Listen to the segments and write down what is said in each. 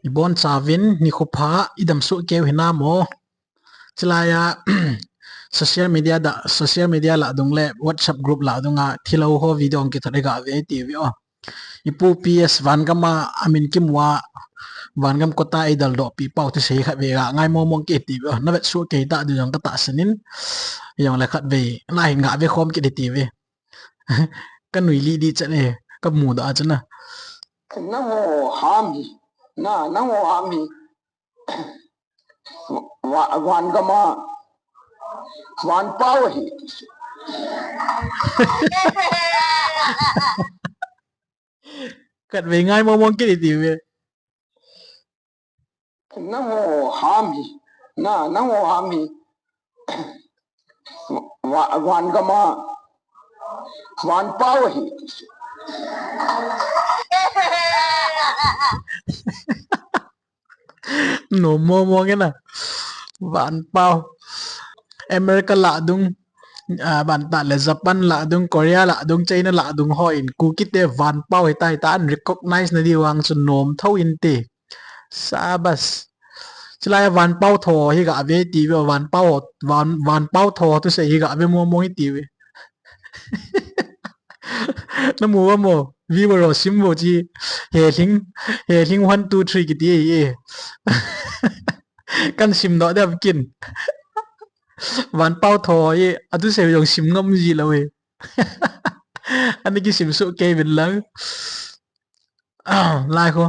ibon chavin ni khupha idam su keu hinamo chilaya social media la dung le WhatsApp group la dunga thilo ho video ki thadega ve tv o ipu ps van gama amin kimwa van gam kota idal do pi pau tu sei khat ve ga ngai mo mong ke tv o na vet su ke ta du jong ka ta sanin yong le khat ve nai nga ve khom ki tv kan nui li di chane ka muda chana na ho hami na ho hami van gama van pau hi khat ve ngai mo mong ki tv na ho hami na ho hami van gama van pau hi no mo mo cái na van pau America la dung ban ta le Japan la dung Korea la dung China la dung hoin ku kite van pau hi tai ta recognize na diwang chu nom thau in te sabas chilai van pau tho hi ga ve ti ve van pau tho tu se hi ga ve mo mo hi ti ve na mu wa mo vi wo ro sim wo ji he thing 1 2 3 ki ti ye kan sim do da kin van pau tho ye adu se yong sim ngam ji lo we anh ki sim su ke bin lang lai ko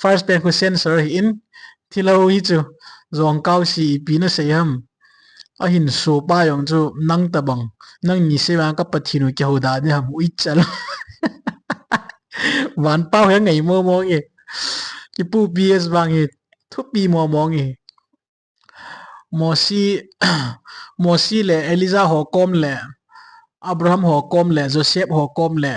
first pen ko sensor hi in thilo hi chu zong kau si pi na se ham ahin so pa yong chu nang ta bang nang ni se wa ka pathinu ki hoda de ham ui chal van pau he ngai mo mo nge ki pu ps bang hi thu pi mo mo nge mosi mosi le eliza ho kom le abraham ho kom le joseph ho kom le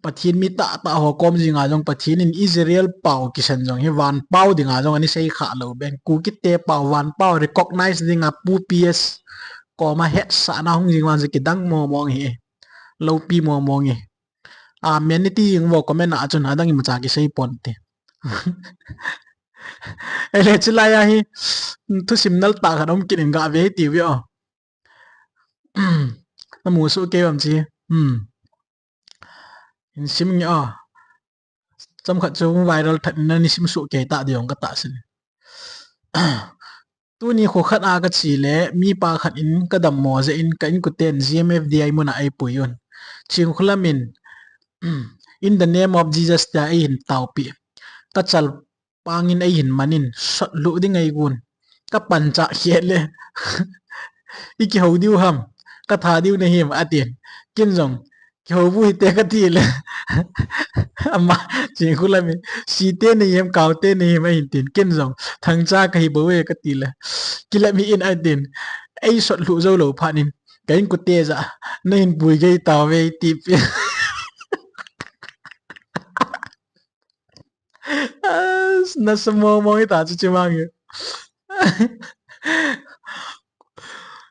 pathin mi ta ta ho kom jinga jong pathin in israel pau ki san jong hi van pau dinga jong ani sei kha lo ben ku ki te pau van pau recognize dinga pu ps ko ma het sa na hung jingwan ki dang mo mo hi lo pi mo mo ngi a men ni ti ing wo ko men a chun adang im cha ki sei pon te ele chilaya hi thu simnal ta khanom kin ga ve ti wi o na mu su ke bam chi in sim ngi a cham khat chu viral that na ni sim su ke ta diong ka ta sin tu ni kho khat a ka chi le mi pa khat in ka dam mo ze in ka in ku ten gmfdi muna ahipoi yon ching khulamin in the name of jesus ta in tau pi ka chal pangin ai hin manin sot lu ding ai gun ka pancha khele iki ho diu ham ka tha diu na him atin kin jong ki ho bu te ka ti le amma chi khula mi si te ne yem kaw te ne him ai tin kin jong thang cha ka hi bo we ka ti le kila mi in atin ai sot lu zo lo phanin kain ku te za na hin bui gai taw we ti pi na samo mo ita chu chimang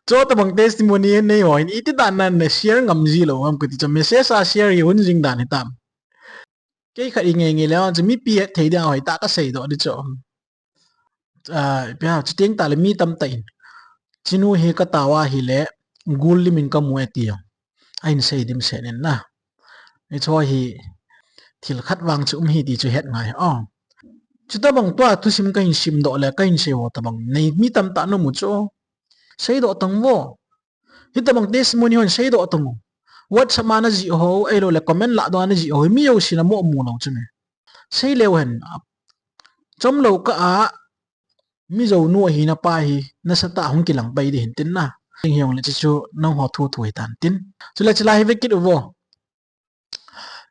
cho ta bang testimony nei ho in iti dan nan na share ngam ji lo am kuti cha message a share hi hun jing dan hitam ke kha i nge nge le on mi pi thei da hoi ta ka sei do di cho pya chi teng ta le mi tam ta in chinu he ka tawa hi le gul li min ka mu eti ain sei dim se nen na e cho hi thil khat wang chu hi ti chu het ngai chu ta bang to tu sim ka in sim do le ka in se wo ta bang nei mi tam ta no mu cho sei do tang wo hi ta bang testimony hon sei do tang what samana ji ho e lo le comment la do na ji ho mi yo sina mo mu no chu ne sei le wen chom lo ka a mi zo nu hi na pa hi na sa ta hong kilang bai de hin tin na ing hiong le chu nong ho thu thu tan tin chu le chla hi ve kit wo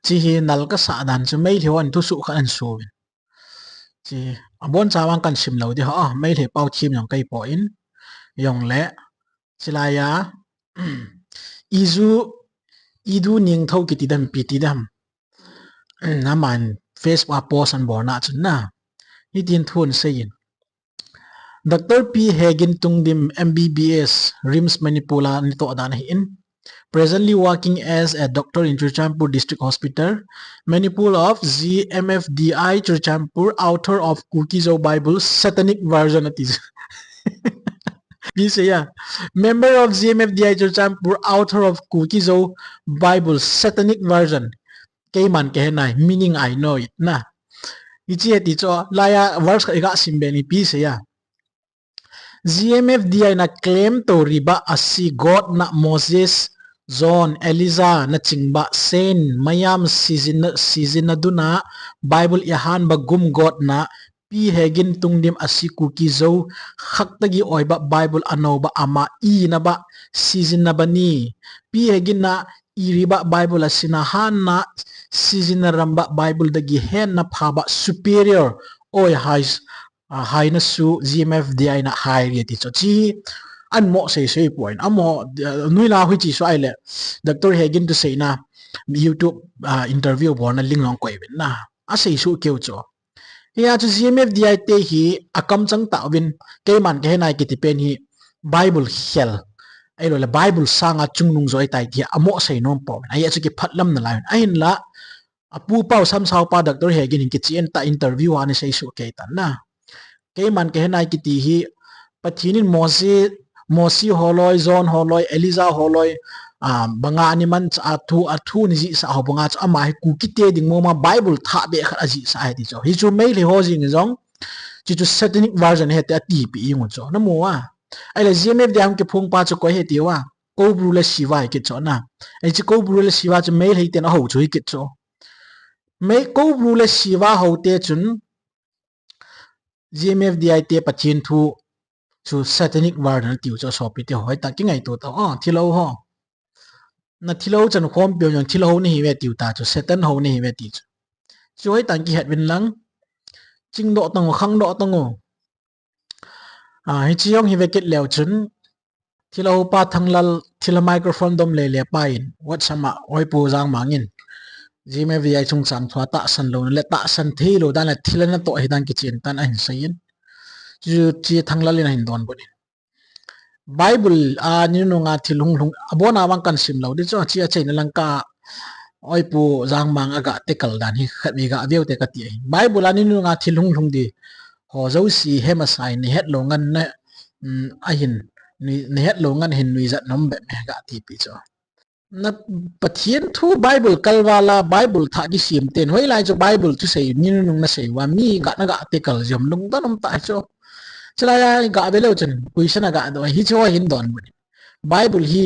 chi hi nal ka sa dan chu mai the wan thu su kha an su chi abon chawang kan sim lo de ha mai the pau thim yong kai po in yong le chilaya izu idu ning thau ki ti dam pi ti dam na man facebook post an bor na chun na hi tin thun sein Dr. P. Hegin Tungdim MBBS RIMS Manipula nito dan hi in presently working as a doctor in Churchampur District Hospital, Manipul of GMFDI Churchampur, author of Cookies of Bible, Satanic Version at is. Member of GMFDI Churchampur, author of Cookies of Bible, Satanic Version. Kay man kay nai, meaning I know it na. Ichi eti cho laya verse ka iga simbeni pisaya. GMFDI na claim to riba asi God na Moses, John, Eliza na chingba sen mayam season na duna Bible ihan bagum God na pi hegin tungdim asi kuki zo khaktagi oiba Bible anoba ama i na ba season na bani pi hegin na iriba Bible asina han na season na ramba Bible dagi hen na phaba superior oi high na su GMFDI na high ri ti cho chi an mo sei point amo nui la hui chi so ai le Dr. Hegin to say na YouTube interview borna ling long koi ben na a sei su keu cho ya chu GMFDI te hi akam chang ta win ke man ke nai ki ti pen hi Bible hell ai lo le Bible sanga chungnung zoi tai thi amo sei nom po ai chu ki phatlam na lai ai la apu pau sam sau pa Dr. Hegin ki chi en ta interview ani sei su ke tan na ke man ke nai ki ti hi pathinin mosi holoi John holoi Eliza holoi banga ani man athu ni ji sa ho banga cha ama ku ki te ding mo ma Bible tha be kha ji sa ai ti cho hi chu mai le ho jing jong chi chu satanic version he ta ti pi ngo cho na mo wa ai la gmf dam ke phung pa chu ko he ti wa ko bru la siwa ki cho na ai chi ko bru la siwa chu mai le te na ho chu ki cho mai ko bru la siwa ho te chun GMFDI te pachin thu chu satanic version tiu cho so pi te hoi ta ki ngai to to thilo ho na thilo chan khom pyo yang thilo ni hi we tiu ta chu satan ho ni hi we ti chu hoi tan ki het win lang ching do tang khang do tang hi chi yong hi we kit lew chun thilo pa thanglal thila microphone dom le le pa in wat sama oi pu jang mangin GMFDI chung chang thwa ta san lo le ta san thi lo dan la thila na to hi dan ki chin tan an sayin chi thanglal in hin don bonin Bible ni no nga thilung lung abona wang kan sim lo di cho chi a chain lang ka oi pu jang mang aga te kal dan hi khat mi ga veu te ka ti Bible ani no nga thilung lung di ho zo si hema sai ni het lo ngan na ahin ni het lo ngan hin nui zat nom be me ga ti pi cho na pathian thu Bible kalwala Bible tha gi sim ten hoi lai cho Bible tu sei ni no na sei wa mi ga na ga te kal jom lung ta nom ta cho chalaya ga belo chen question ga do hi cho hin don buni Bible hi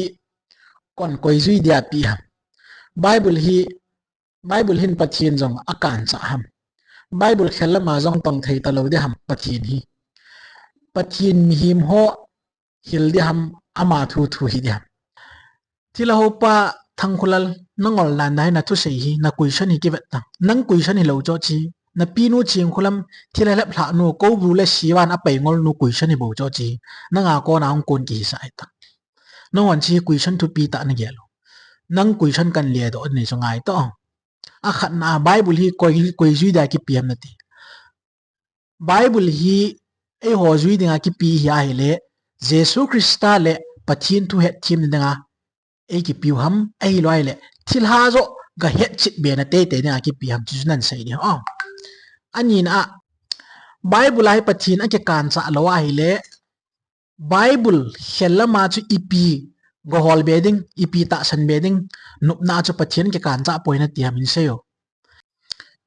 kon koi zui dia pi ham Bible hin pathian jong akan cha ham Bible khela ma jong tong thei ta lo de ham pathian hi pathian mi him ho hil de ham ama thu hi de ham thila ho pa thangkhulal nangol nan dai na thu sei hi na question hi ki vet ta nang question hi lo cho chi na pinu ching khulam thila lap thla nu ko bru le siwan a pai ngol nu question hi bo cho chi na nga ko na ong kon ki sai ta no wan chi question thu pi ta na gelo nang question kan le do ni so ngai to a khat na Bible hi koi zui da ki pm na ti Bible hi e ho zui dinga ki pi hi a hele Jesus Christa le pathin thu het thim dinga e ki pi ham e loi le thil ha zo ga het chit be na te dinga ki pi ham chu nan sai ni ani na Bible ai pathin a ke kan cha lo a hele Bible helama chu ipi go hol beding ipi ta san beding nup na chu pathin ke kan cha poina ti ham in seyo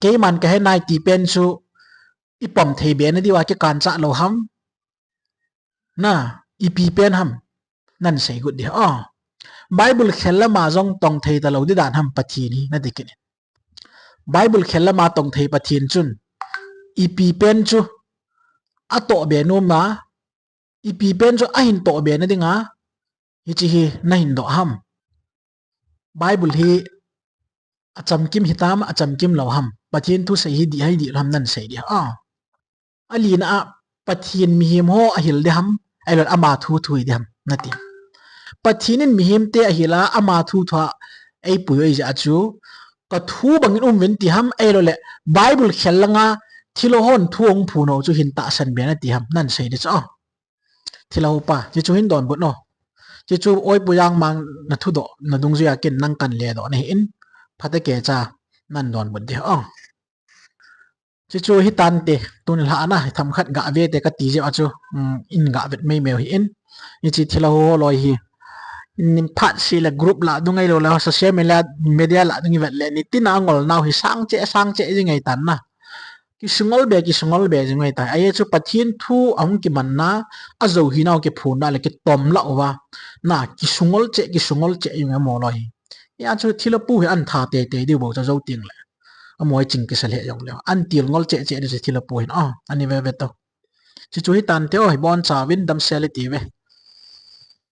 ke man ka he nai ti pen chu ipom thei be na diwa ke kan cha lo ham na ipi pen ham nan sei gut di Bible helama jong tong thei ta lo di dan ham pathin hi na dikin Bible helama tong thei pathin chun ipi pen chu ato be no ma ipi pen chu ahin to be na dinga hichi hi na hin do ham Bible hi acham kim hitam acham kim lo ham pathin thu sei hi di hai di lam nan sei di ali na pathin mi him ho ahil de ham ai lot ama thu thui de ham nati pathinin mi him te ahila ama thu thwa ai pu ai ja chu ka thu bangin wen ti ham ai lo le Bible khellanga thilo hon thuong phu no chu hin ta san be na ti ham nan sei de cha thilo pa ji chu hin don but no chỉ chú oi buyang mang na thu do na dung zuya kin nang kan le do này in phate ke cha nan don bud de ong chỉ chú hi tan te tun la na tham khat ga ve te ka ti je achu in ga vet mai meo hi in ni chi thila ho loi hi nim phat si la group la dungai lo la social media la dungi vet le ni tin angol naw hi sang che ji ngai tan na ki sungol be ji ngai ta ai chu pathin thu ang ki man na a zo hi naw ki phun na le ki tom la wa na ki sungol che yu mo loi ya chu thila pu hi an tha te te di bo cha zo ting le amoi ching ki sale yong le an til ngol che ni thila pu hin ani ve ve to chi chu hi tan te oi bon cha win dam sele ti ve